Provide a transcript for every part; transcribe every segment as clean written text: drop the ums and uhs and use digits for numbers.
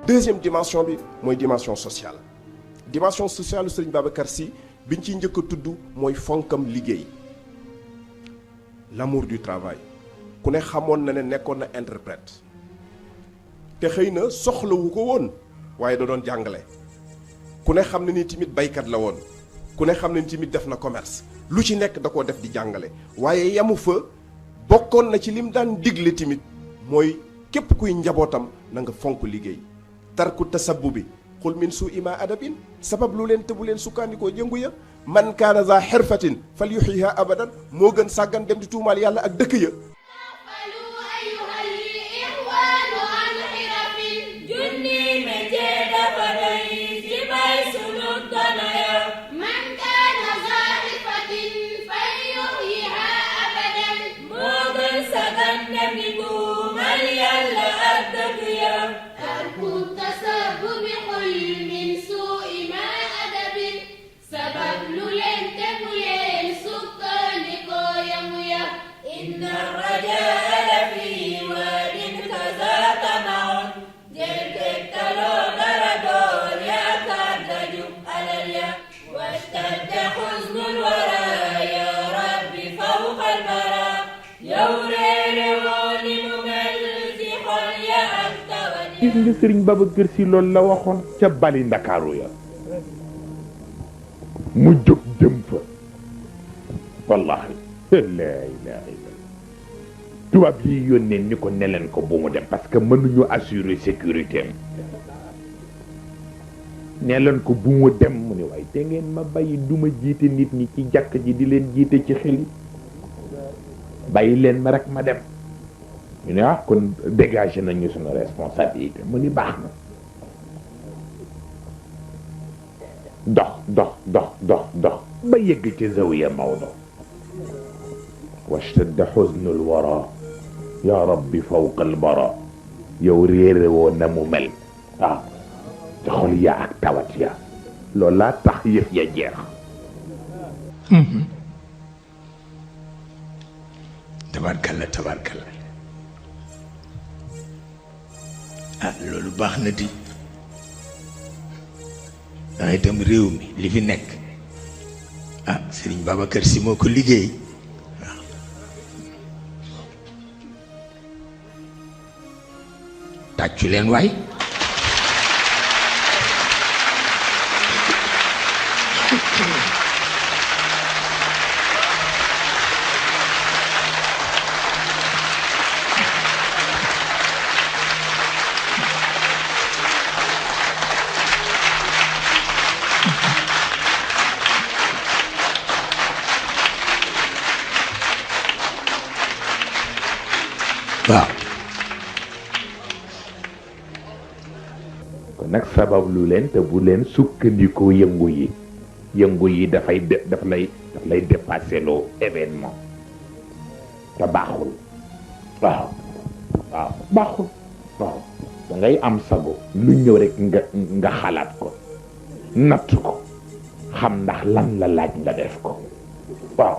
deuxième dimension bi mooy dimension sociale Serigne Babacar Sy biñ ciy njëkk a tudd mooy fonkam liggéey l'amour du travail ku ne xamoon na ne nekkoon na interprète te xëy na soxlawu ko woon waaye da doon jàngale ku ne xam ne ni tamit baykat la woon ku ne xam ne ni tamit def na commerce lu ci nekk da koo def di jàngale waaye yamu fa bokkoon na ci lim daan digle tamit mooy képp kuy njabootam na nga fonk liggéey tarku tasabbu bi xul min suu ima adabin sabab lu leen te bu leen sukkandikoo jëngu ya man kaana za xirfatin fal yuxiha abadan moo gën sàggan dem di tuumaal yàlla ak dëkk ya gis nga Serigne Babacar Sy loolu la waxoon ca bali Ndakaaru ya mu jóg jëm fa wallahi la ilaha illallah tubaab yi yónnee ni ko neleen ko bu mu dem parce que mënuñu assurer sécurité am neleen ko bu mu dem mu ne waaye te ngeen ma bàyyi duma jiite nit ñi ci jàkk ji di leen jiite ci xel yi bàyyi leen ma rek ma dem ñu ne ah kon dégagé nañu suñu responsabilité mu ni baax na dox ba yegg ci zawiya Maodo washtadda xuznul wara ya rabbi fawqa al bara yow réere woo na mu mel waaw te xol ya ak tawat ya loolu laa tax yëf ya jeex tabarkalla ah loolu baax na di ndax itam réew mi li fi nekk ah Serigne Babacar Sy moo ko liggéey waaw tàccu leen waay waaw kon nag sabab lu leen te bu leen sukkandikoo yëngu yi daf lay dépassé loo événement te baaxul waaw baaxul waaw da ngay am sago lu ñëw rek nga xalaat ko natt ko xam ndax lan la laaj nga def ko waaw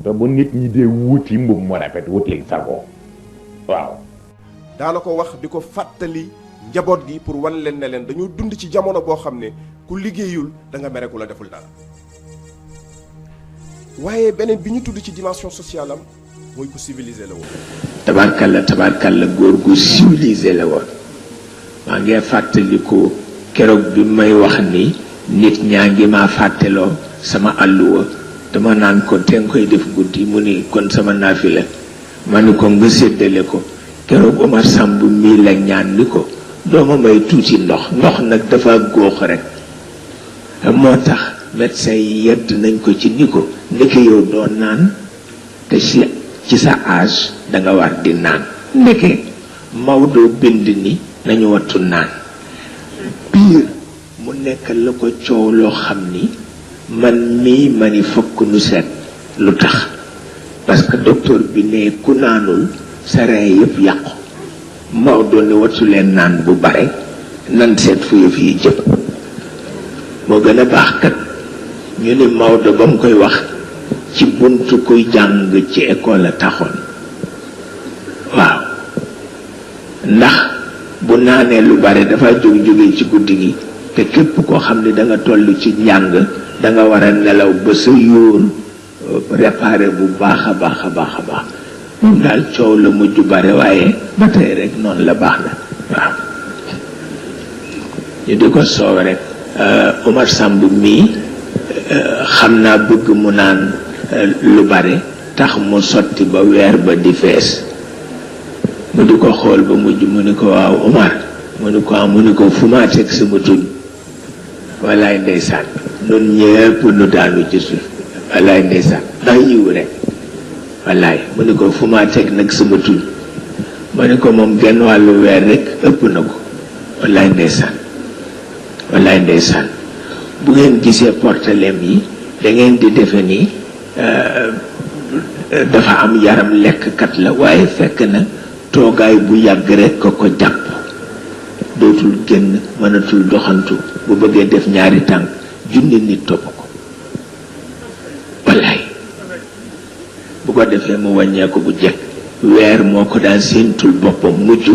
te bu nit ñi dee wuti mbub mu rafet wutil sago waaw daana ko wax di ko fàttali njaboot gi pour wan leen ne leen dañoo dund ci jamono boo xam ne ku liggéeyul da nga mere ku la deful dara waaye beneen bi ñu tudd ci dimension sociale am mooy ku civilisé la woon. tabarkalla góor gu civilisé la woon maa ngi fàttaliku keroog bi may wax ni nit ñaa ngi maa fàtteloo sama àlluwa dama naan ko te nga koy def guddi mu ni kon sama naafila ma ni ko nga séddale ko keroog Omar Samb mii la ñaan ni ko dooma may tuuti ndox nag dafa góox rek moo tax médecin yi yedd nañ ko ci ni ko ndeke yow doo naan te ci sa âge danga war di naan ndeke Maodo bind ni nañu wattu naan biir mu nekk la ko coow loo xam ni man mii ma ni fokk nu seet lu tax parce que docteur bi ne ku naanul sa reen yëpp yàqu Maodo ne wattu leen naan bu bare nan seet fu yëf yi jëm moo gën a baax kat ñu ni Maodo ba mu koy wax ci buntu kuy jàng ci école a taxoon waaw ndax bu bu naanee lu bare dafa jóge ci guddi gi te képp koo xam ne da nga toll ci njàng da nga war a nelaw ba sa yóor réparé bu baax a baax a baax a baax moom daal coow la mujj bare waaye ba tey rek noonu la baax na waaw ñu di ko soow rek Omar Samb mii xam naa bëgg mu naan lu bare tax mu sotti ba weer ba di fees mu di ko xool ba mujj mu ni ko waaw Omar mu ni ko fu maa teg sama tuñ wallaay ndeysaan nun ñëpp nu daanu ci suuf wallaay ndeysaan ndax yiw rek wallaay mu ni ko fu maa teg nag sama tuñ ma ni ko moom genn wàllu weer rek ëpp na ko wallaay ndeysaan bu ngeen gisee portelem yi da ngeen di defe ni dafa am yaram lekkkat la waaye fekk na toogaay bu yàgg rek ko jàpp dootul génn mënatul doxantu bu bëggee def ñaari tànk junni nit topp ko wallaay bu ko defee mu wàññeeku bu jekk weer moo ko daan séentul boppam mujj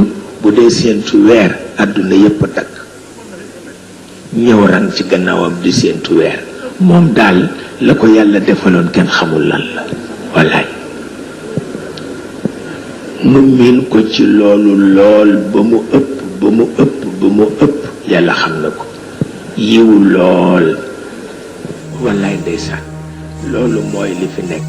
bu dee séentu weer àdduna yépp dakk ñëw rang ci gannaawam di séentu weer moom daal la ko yàlla defaloon kenn xamul lan la wallaay nu miin ko ci loolu lool ba mu ëpp yàlla xam na ko yiw lool wallaay ndeysaan loolu mooy li fi nekk